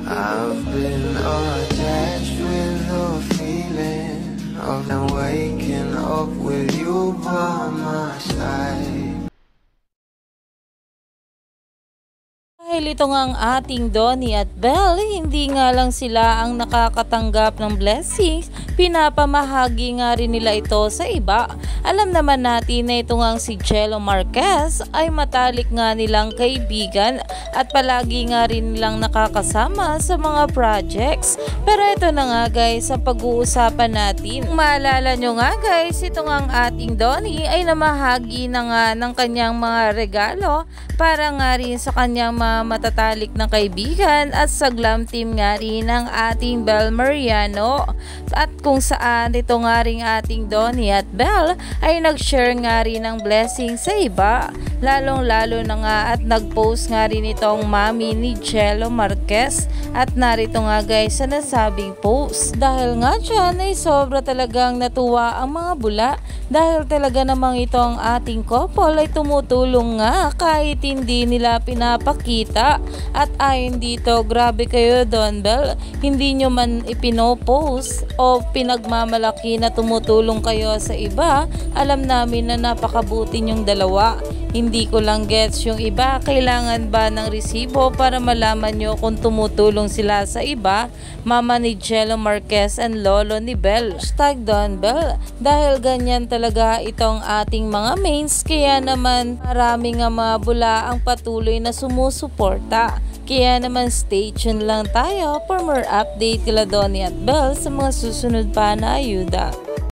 I've been attached with the feeling of waking up with you by my side. Dahil ito nga ang ating Donnie at Belle, hindi nga lang sila ang nakakatanggap ng blessings, pinapamahagi nga rin nila ito sa iba. Alam naman natin na ito nga si Jello Marquez ay matalik nga nilang kaibigan at palagi nga rin nilang nakakasama sa mga projects. Pero ito na nga guys, sa pag-uusapan natin, maalala nyo nga guys, ito nga ang ating Donnie ay namahagi na nga ng kanyang mga regalo para nga rin sa kanyang mga matatalik na kaibigan at sa glam team nga rin ng ating Belle Mariano. At kung saan ito nga rin ating Donnie at Belle ay nag-share nga rin ng blessing sa iba. Lalong lalo na nga at nag-post nga rin itong mami ni Jello Marquez at narito nga guys sa nasabing post. Dahil nga dyan ay sobra talagang natuwa ang mga bula dahil talaga namang ito ang ating couple ay tumutulong nga kahit hindi nila pinapakita. At ayon dito, grabe kayo Don Belle, hindi nyo man ipinopost o pinagmamalaki na tumutulong kayo sa iba. Alam namin na napakabuti nyong dalawa. Hindi ko lang gets yung iba, kailangan ba ng resibo para malaman nyo kung tumutulong sila sa iba? Mama ni Jello Marquez and lolo ni Belle. Don Belle. Dahil ganyan talaga itong ating mga mains, kaya naman maraming mga bula ang patuloy na sumusuporta. Kaya naman stay tuned lang tayo for more update kila Donnie at Belle sa mga susunod pa na ayuda.